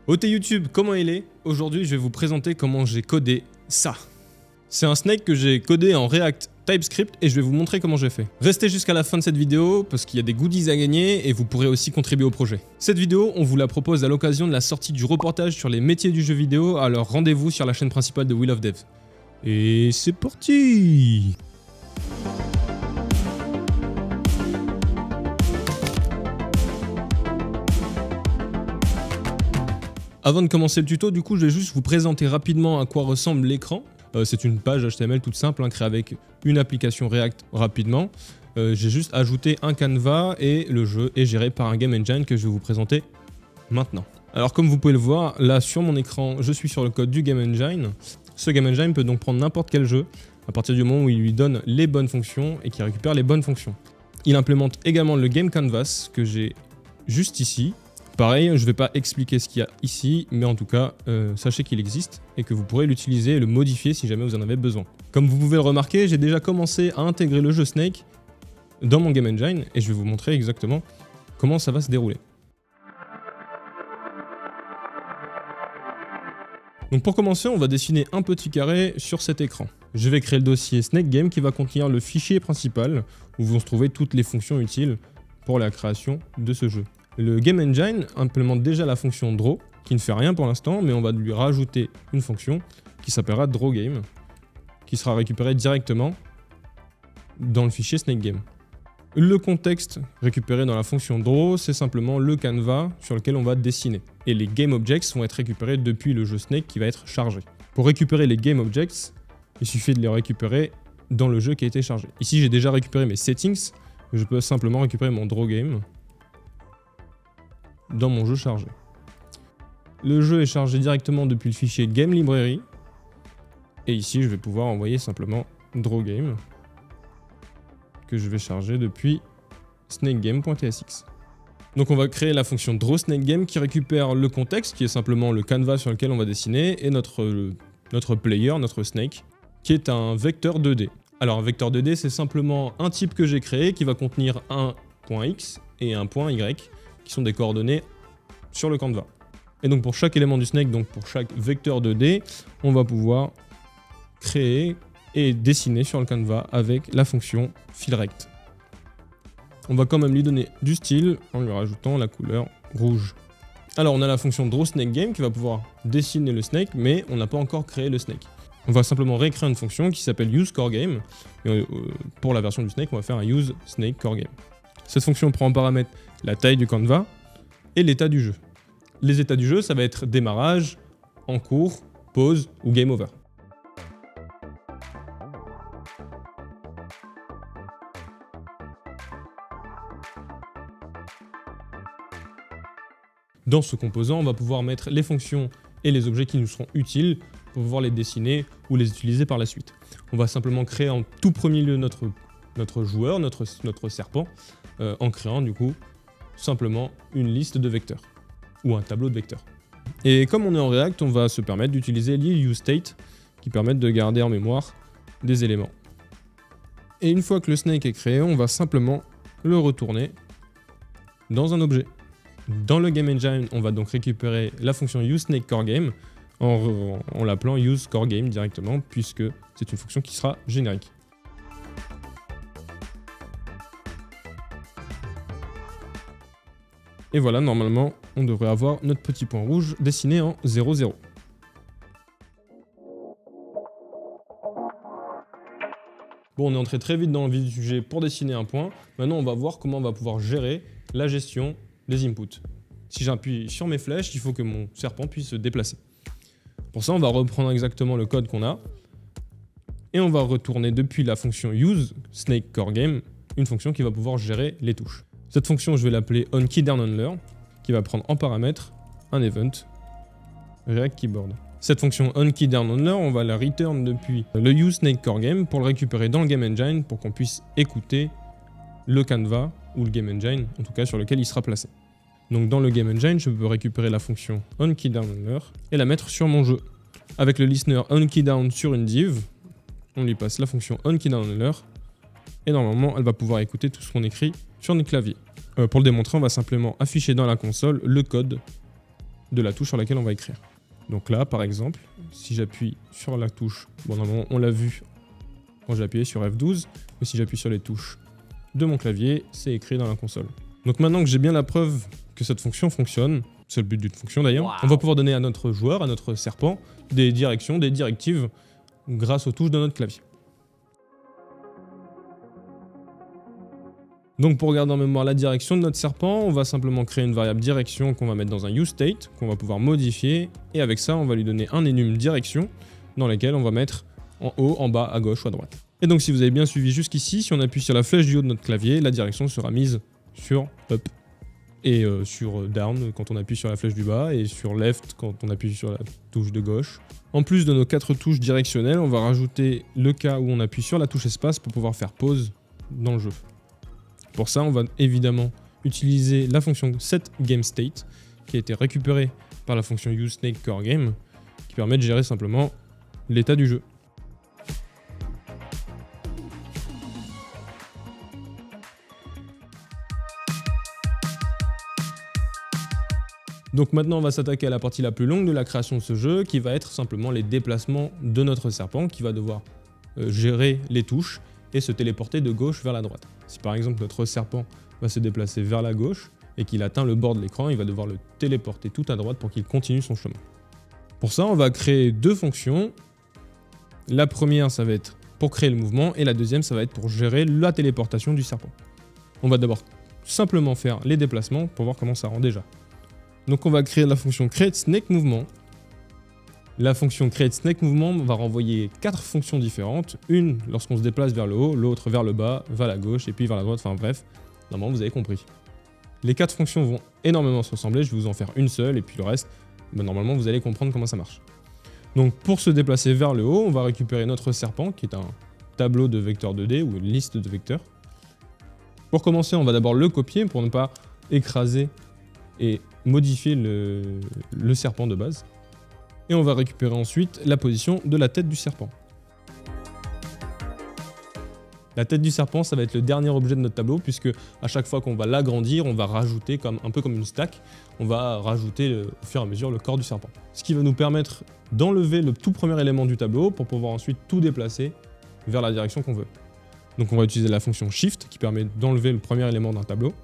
OT YouTube, comment il est? Aujourd'hui, je vais vous présenter comment j'ai codé ça. C'est un snake que j'ai codé en React TypeScript et je vais vous montrer comment j'ai fait. Restez jusqu'à la fin de cette vidéo parce qu'il y a des goodies à gagner et vous pourrez aussi contribuer au projet. Cette vidéo, on vous la propose à l'occasion de la sortie du reportage sur les métiers du jeu vidéo, alors rendez-vous sur la chaîne principale de Wheel of Dev. Et c'est parti! Avant de commencer le tuto, du coup, je vais juste vous présenter rapidement à quoi ressemble l'écran. C'est une page HTML toute simple, créée avec une application React rapidement. J'ai juste ajouté un canevas et le jeu est géré par un game engine que je vais vous présenter maintenant. Alors comme vous pouvez le voir, là sur mon écran, je suis sur le code du game engine. Ce game engine peut donc prendre n'importe quel jeu à partir du moment où il lui donne les bonnes fonctions et qu'il récupère les bonnes fonctions. Il implémente également le game canvas que j'ai juste ici. Pareil, je ne vais pas expliquer ce qu'il y a ici, mais en tout cas, sachez qu'il existe et que vous pourrez l'utiliser et le modifier si jamais vous en avez besoin. Comme vous pouvez le remarquer, j'ai déjà commencé à intégrer le jeu Snake dans mon game engine et je vais vous montrer exactement comment ça va se dérouler. Donc pour commencer, on va dessiner un petit carré sur cet écran. Je vais créer le dossier Snake Game qui va contenir le fichier principal où vont se trouver toutes les fonctions utiles pour la création de ce jeu. Le Game Engine implémente déjà la fonction Draw, qui ne fait rien pour l'instant, mais on va lui rajouter une fonction qui s'appellera DrawGame, qui sera récupérée directement dans le fichier SnakeGame. Le contexte récupéré dans la fonction Draw, c'est simplement le canevas sur lequel on va dessiner. Et les Game Objects vont être récupérés depuis le jeu Snake qui va être chargé. Pour récupérer les Game Objects, il suffit de les récupérer dans le jeu qui a été chargé. Ici, j'ai déjà récupéré mes settings, je peux simplement récupérer mon DrawGame dans mon jeu chargé. Le jeu est chargé directement depuis le fichier Game Library et ici je vais pouvoir envoyer simplement DrawGame que je vais charger depuis snakegame.tsx. Donc on va créer la fonction drawSnakeGame qui récupère le contexte qui est simplement le canevas sur lequel on va dessiner et notre player, notre snake, qui est un vecteur 2D. Alors un vecteur 2D c'est simplement un type que j'ai créé qui va contenir un point X et un point Y qui sont des coordonnées sur le canevas. Et donc pour chaque élément du snake, donc pour chaque vecteur 2D, on va pouvoir créer et dessiner sur le canevas avec la fonction fillRect. On va quand même lui donner du style en lui rajoutant la couleur rouge. Alors on a la fonction drawSnakeGame qui va pouvoir dessiner le snake, mais on n'a pas encore créé le snake. On va simplement réécrire une fonction qui s'appelle useCoreGame. Pour la version du snake, on va faire un useSnakeCoreGame. Cette fonction prend en paramètre la taille du canevas et l'état du jeu. Les états du jeu, ça va être démarrage, en cours, pause ou game over. Dans ce composant, on va pouvoir mettre les fonctions et les objets qui nous seront utiles pour pouvoir les dessiner ou les utiliser par la suite. On va simplement créer en tout premier lieu notre joueur, notre serpent, en créant du coup simplement une liste de vecteurs ou un tableau de vecteurs. Et comme on est en React, on va se permettre d'utiliser l'UseState qui permettent de garder en mémoire des éléments. Et une fois que le snake est créé, on va simplement le retourner dans un objet. Dans le Game Engine, on va donc récupérer la fonction useSnakeCoreGame en l'appelant useCoreGame directement puisque c'est une fonction qui sera générique. Et voilà, normalement, on devrait avoir notre petit point rouge dessiné en 0,0. Bon, on est entré très vite dans le vif du sujet pour dessiner un point. Maintenant, on va voir comment on va pouvoir gérer la gestion des inputs. Si j'appuie sur mes flèches, il faut que mon serpent puisse se déplacer. Pour ça, on va reprendre exactement le code qu'on a. Et on va retourner depuis la fonction useSnakeCoreGame une fonction qui va pouvoir gérer les touches. Cette fonction, je vais l'appeler onKeyDownHandler, qui va prendre en paramètre un event React Keyboard. Cette fonction onKeyDownHandler, on va la return depuis le useSnakeCoreGame pour le récupérer dans le Game Engine pour qu'on puisse écouter le canevas ou le Game Engine, en tout cas sur lequel il sera placé. Donc dans le Game Engine, je peux récupérer la fonction onKeyDownHandler et la mettre sur mon jeu. Avec le listener onKeyDown sur une div, on lui passe la fonction onKeyDownHandler et normalement elle va pouvoir écouter tout ce qu'on écrit sur notre clavier. Pour le démontrer, on va simplement afficher dans la console le code de la touche sur laquelle on va écrire. Donc là, par exemple, si j'appuie sur la touche, bon normalement on l'a vu quand j'ai appuyé sur F12, mais si j'appuie sur les touches de mon clavier, c'est écrit dans la console. Donc maintenant que j'ai bien la preuve que cette fonction fonctionne, c'est le but d'une fonction d'ailleurs, on va pouvoir donner à notre joueur, à notre serpent, des directions, des directives grâce aux touches de notre clavier. Donc pour garder en mémoire la direction de notre serpent, on va simplement créer une variable direction qu'on va mettre dans un useState, qu'on va pouvoir modifier, et avec ça on va lui donner un enum direction dans lequel on va mettre en haut, en bas, à gauche ou à droite. Et donc si vous avez bien suivi jusqu'ici, si on appuie sur la flèche du haut de notre clavier, la direction sera mise sur up, et sur down quand on appuie sur la flèche du bas, et sur left quand on appuie sur la touche de gauche. En plus de nos 4 touches directionnelles, on va rajouter le cas où on appuie sur la touche espace pour pouvoir faire pause dans le jeu. Pour ça, on va évidemment utiliser la fonction setGameState qui a été récupérée par la fonction useSnakeCoreGame qui permet de gérer simplement l'état du jeu. Donc maintenant, on va s'attaquer à la partie la plus longue de la création de ce jeu qui va être simplement les déplacements de notre serpent qui va devoir gérer les touches et se téléporter de gauche vers la droite. Si par exemple notre serpent va se déplacer vers la gauche et qu'il atteint le bord de l'écran, il va devoir le téléporter tout à droite pour qu'il continue son chemin. Pour ça, on va créer 2 fonctions. La première, ça va être pour créer le mouvement et la deuxième, ça va être pour gérer la téléportation du serpent. On va d'abord simplement faire les déplacements pour voir comment ça rend déjà. Donc on va créer la fonction createSnakeMovement. La fonction createSnakeMovement va renvoyer 4 fonctions différentes, une lorsqu'on se déplace vers le haut, l'autre vers le bas, vers la gauche et puis vers la droite, enfin bref, normalement vous avez compris. Les 4 fonctions vont énormément se ressembler, je vais vous en faire une seule et puis le reste, normalement vous allez comprendre comment ça marche. Donc pour se déplacer vers le haut, on va récupérer notre serpent qui est un tableau de vecteurs 2D ou une liste de vecteurs. Pour commencer, on va d'abord le copier pour ne pas écraser et modifier le serpent de base. Et on va récupérer ensuite la position de la tête du serpent. La tête du serpent, ça va être le dernier objet de notre tableau, puisque à chaque fois qu'on va l'agrandir, on va rajouter, un peu comme une stack, on va rajouter au fur et à mesure le corps du serpent. Ce qui va nous permettre d'enlever le tout premier élément du tableau pour pouvoir ensuite tout déplacer vers la direction qu'on veut. Donc on va utiliser la fonction Shift qui permet d'enlever le premier élément d'un tableau.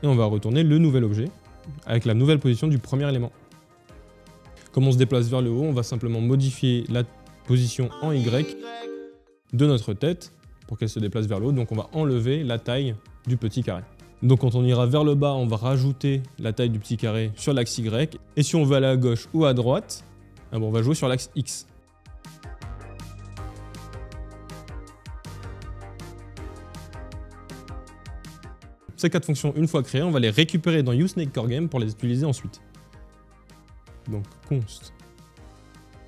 Et on va retourner le nouvel objet avec la nouvelle position du premier élément. Comme on se déplace vers le haut, on va simplement modifier la position en Y de notre tête pour qu'elle se déplace vers le haut. Donc on va enlever la taille du petit carré. Donc quand on ira vers le bas, on va rajouter la taille du petit carré sur l'axe Y. Et si on veut aller à gauche ou à droite, on va jouer sur l'axe X. Ces 4 fonctions, une fois créées, on va les récupérer dans useSnakeCoreGame pour les utiliser ensuite. Donc const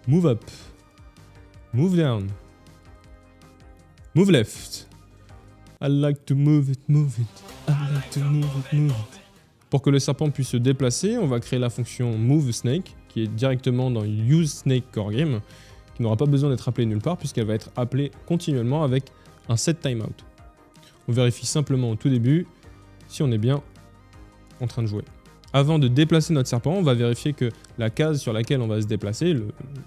move up, move down, move left. I like to move it, I like to move it. Pour que le serpent puisse se déplacer, on va créer la fonction moveSnake qui est directement dans useSnakeCoreGame, qui n'aura pas besoin d'être appelée nulle part puisqu'elle va être appelée continuellement avec un setTimeout. On vérifie simplement au tout début si on est bien en train de jouer. Avant de déplacer notre serpent, on va vérifier que la case sur laquelle on va se déplacer,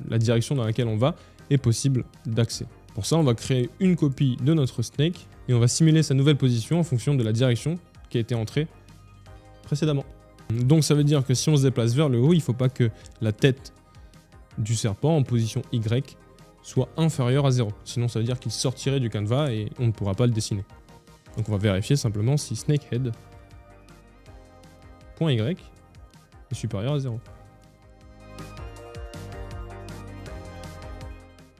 la direction dans laquelle on va, est possible d'accès. Pour ça, on va créer une copie de notre snake et on va simuler sa nouvelle position en fonction de la direction qui a été entrée précédemment. Donc ça veut dire que si on se déplace vers le haut, il ne faut pas que la tête du serpent en position Y soit inférieure à 0. Sinon ça veut dire qu'il sortirait du canevas et on ne pourra pas le dessiner. Donc on va vérifier simplement si snakehead.y est supérieur à 0.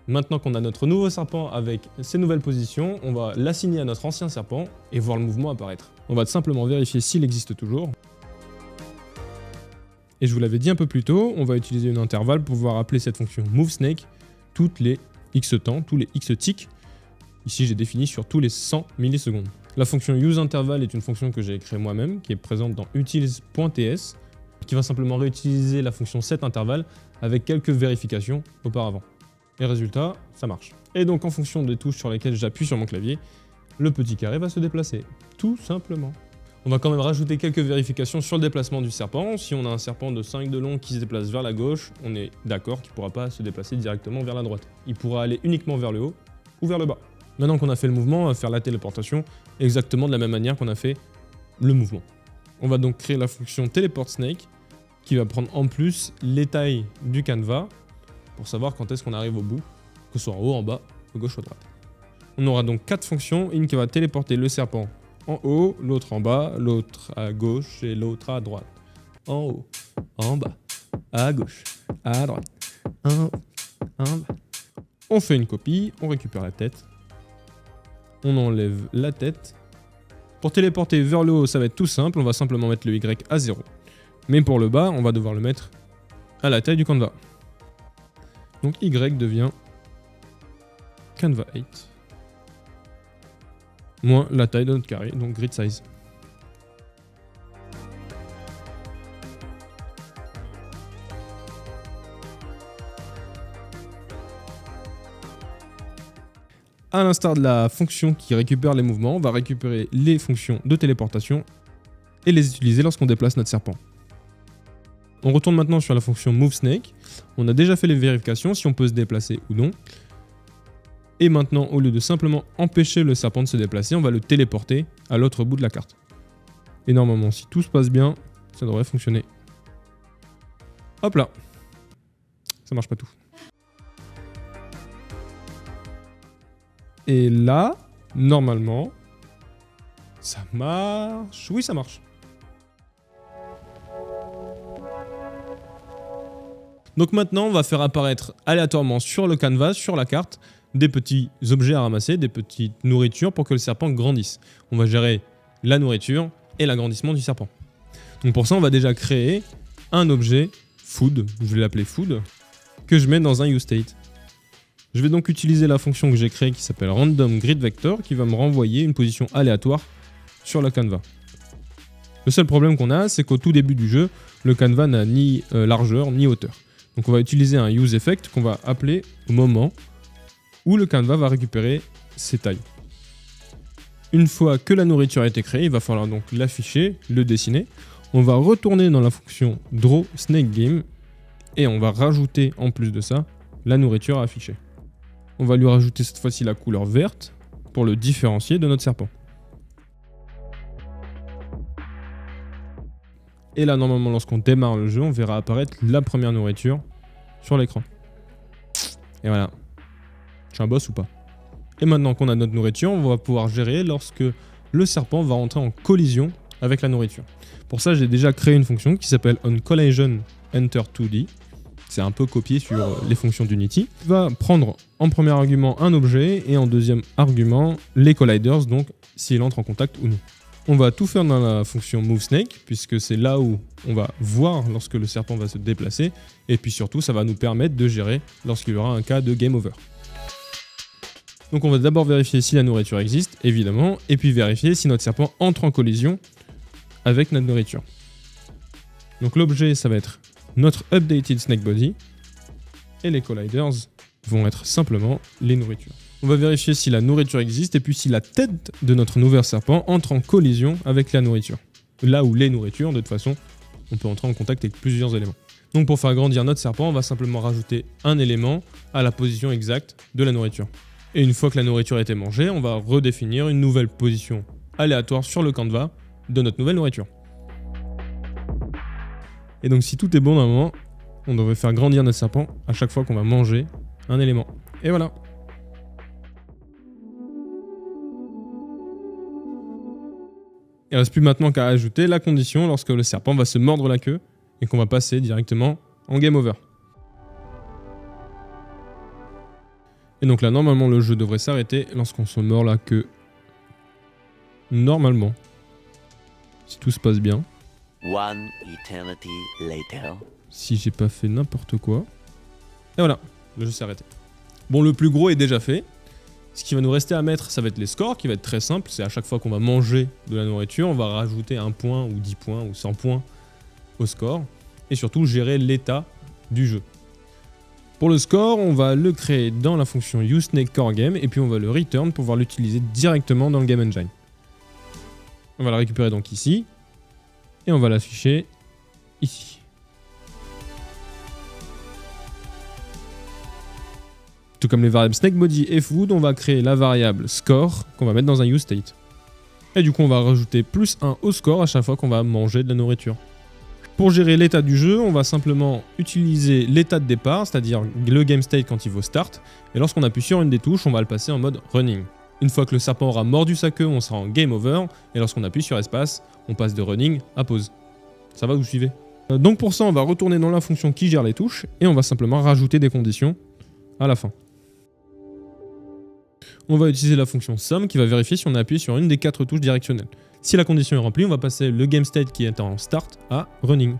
Maintenant qu'on a notre nouveau serpent avec ses nouvelles positions, on va l'assigner à notre ancien serpent et voir le mouvement apparaître. On va simplement vérifier s'il existe toujours. Et je vous l'avais dit un peu plus tôt, on va utiliser une intervalle pour pouvoir appeler cette fonction moveSnake toutes les x temps, tous les x ticks. Ici j'ai défini sur tous les 100 millisecondes. La fonction useInterval est une fonction que j'ai créée moi-même, qui est présente dans utils.ts, qui va simplement réutiliser la fonction setInterval avec quelques vérifications auparavant. Et résultat, ça marche. Et donc en fonction des touches sur lesquelles j'appuie sur mon clavier, le petit carré va se déplacer, tout simplement. On va quand même rajouter quelques vérifications sur le déplacement du serpent. Si on a un serpent de 5 de long qui se déplace vers la gauche, on est d'accord qu'il ne pourra pas se déplacer directement vers la droite. Il pourra aller uniquement vers le haut ou vers le bas. Maintenant qu'on a fait le mouvement, on va faire la téléportation exactement de la même manière qu'on a fait le mouvement. On va donc créer la fonction Teleport Snake qui va prendre en plus les tailles du canevas pour savoir quand est-ce qu'on arrive au bout, que ce soit en haut, en bas, à gauche ou à droite. On aura donc 4 fonctions, une qui va téléporter le serpent en haut, l'autre en bas, l'autre à gauche et l'autre à droite. En haut, en bas, à gauche, à droite, en haut, en bas. On fait une copie, on récupère la tête. On enlève la tête. Pour téléporter vers le haut, ça va être tout simple, on va simplement mettre le Y à 0. Mais pour le bas, on va devoir le mettre à la taille du canevas. Donc Y devient canvas 8. Moins la taille de notre carré, donc grid size. À l'instar de la fonction qui récupère les mouvements, on va récupérer les fonctions de téléportation et les utiliser lorsqu'on déplace notre serpent. On retourne maintenant sur la fonction moveSnake. On a déjà fait les vérifications si on peut se déplacer ou non. Et maintenant, au lieu de simplement empêcher le serpent de se déplacer, on va le téléporter à l'autre bout de la carte. Et normalement, si tout se passe bien, ça devrait fonctionner. Hop là. Ça marche pas tout. Et là, normalement, ça marche. Oui, ça marche. Donc maintenant, on va faire apparaître aléatoirement sur le canevas, sur la carte, des petits objets à ramasser, des petites nourritures pour que le serpent grandisse. On va gérer la nourriture et l'agrandissement du serpent. Donc pour ça, on va déjà créer un objet food, je vais l'appeler food, que je mets dans un useState. Je vais donc utiliser la fonction que j'ai créée qui s'appelle randomGridVector qui va me renvoyer une position aléatoire sur le canevas. Le seul problème qu'on a, c'est qu'au tout début du jeu, le canevas n'a ni largeur ni hauteur. Donc on va utiliser un useEffect qu'on va appeler au moment où le canevas va récupérer ses tailles. Une fois que la nourriture a été créée, il va falloir donc l'afficher, le dessiner. On va retourner dans la fonction drawSnakeGame et on va rajouter en plus de ça la nourriture à afficher. On va lui rajouter cette fois-ci la couleur verte pour le différencier de notre serpent. Et là, normalement, lorsqu'on démarre le jeu, on verra apparaître la première nourriture sur l'écran. Et voilà. Je suis un boss ou pas? Et maintenant qu'on a notre nourriture, on va pouvoir gérer lorsque le serpent va rentrer en collision avec la nourriture. Pour ça, j'ai déjà créé une fonction qui s'appelle onCollisionEnter2D. C'est un peu copié sur les fonctions d'Unity. Il va prendre en premier argument un objet et en deuxième argument les colliders, donc s'il entre en contact ou non. On va tout faire dans la fonction moveSnake, puisque c'est là où on va voir lorsque le serpent va se déplacer. Et puis surtout, ça va nous permettre de gérer lorsqu'il y aura un cas de game over. Donc on va d'abord vérifier si la nourriture existe, évidemment, et puis vérifier si notre serpent entre en collision avec notre nourriture. Donc l'objet, ça va être notre updated snake body, et les colliders vont être simplement les nourritures. On va vérifier si la nourriture existe, et puis si la tête de notre nouvel serpent entre en collision avec la nourriture. Là où les nourritures, de toute façon, on peut entrer en contact avec plusieurs éléments. Donc pour faire grandir notre serpent, on va simplement rajouter un élément à la position exacte de la nourriture. Et une fois que la nourriture a été mangée, on va redéfinir une nouvelle position aléatoire sur le canevas de notre nouvelle nourriture. Et donc si tout est bon normalement, on devrait faire grandir notre serpent à chaque fois qu'on va manger un élément. Et voilà. Il ne reste plus maintenant qu'à ajouter la condition lorsque le serpent va se mordre la queue et qu'on va passer directement en game over. Et donc là, normalement, le jeu devrait s'arrêter lorsqu'on se mord la queue. Normalement. Si tout se passe bien. One eternity later. Si j'ai pas fait n'importe quoi. Et voilà, le jeu s'est arrêté. Bon, le plus gros est déjà fait. Ce qui va nous rester à mettre, ça va être les scores, qui va être très simple. C'est à chaque fois qu'on va manger de la nourriture, on va rajouter 1 point, ou 10 points, ou 100 points au score. Et surtout, gérer l'état du jeu. Pour le score, on va le créer dans la fonction useSnakeCoreGame et puis on va le return pour pouvoir l'utiliser directement dans le Game Engine. On va la récupérer donc ici. Et on va l'afficher ici. Tout comme les variables SnakeBody et Food, on va créer la variable score qu'on va mettre dans un useState. Et du coup, on va rajouter +1 au score à chaque fois qu'on va manger de la nourriture. Pour gérer l'état du jeu, on va simplement utiliser l'état de départ, c'est-à-dire le game state quand il vaut start. Et lorsqu'on appuie sur une des touches, on va le passer en mode running. Une fois que le serpent aura mordu sa queue, on sera en game over. Et lorsqu'on appuie sur espace, on passe de running à pause. Ça va, vous suivez? Donc pour ça, on va retourner dans la fonction qui gère les touches et on va simplement rajouter des conditions à la fin. On va utiliser la fonction sum qui va vérifier si on a appuyé sur une des 4 touches directionnelles. Si la condition est remplie, on va passer le game state qui est en start à running.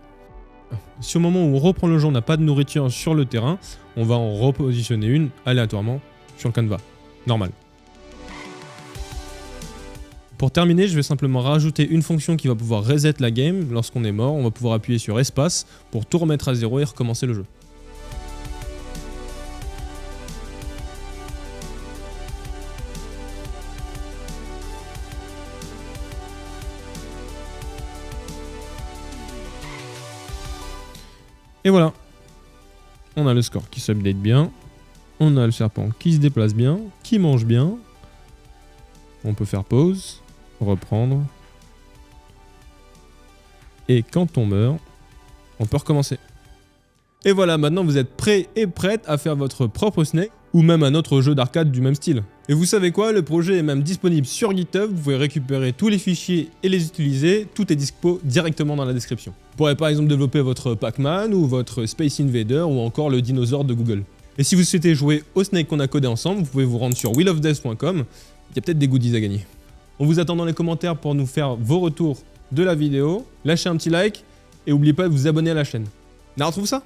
Si au moment où on reprend le jeu, on n'a pas de nourriture sur le terrain, on va en repositionner une aléatoirement sur le canevas. Normal. Pour terminer, je vais simplement rajouter une fonction qui va pouvoir reset la game. Lorsqu'on est mort, on va pouvoir appuyer sur espace pour tout remettre à zéro et recommencer le jeu. Et voilà, on a le score qui s'update bien, on a le serpent qui se déplace bien, qui mange bien. On peut faire pause, reprendre. Et quand on meurt, on peut recommencer. Et voilà, maintenant vous êtes prêts et prêtes à faire votre propre Snake ou même un autre jeu d'arcade du même style. Et vous savez quoi, le projet est même disponible sur GitHub, vous pouvez récupérer tous les fichiers et les utiliser, tout est dispo directement dans la description. Vous pourrez par exemple développer votre Pac-Man ou votre Space Invader ou encore le dinosaure de Google. Et si vous souhaitez jouer au Snake qu'on a codé ensemble, vous pouvez vous rendre sur wheelofdeath.com, il y a peut-être des goodies à gagner. On vous attend dans les commentaires pour nous faire vos retours de la vidéo, lâchez un petit like et n'oubliez pas de vous abonner à la chaîne. On retrouve ça ?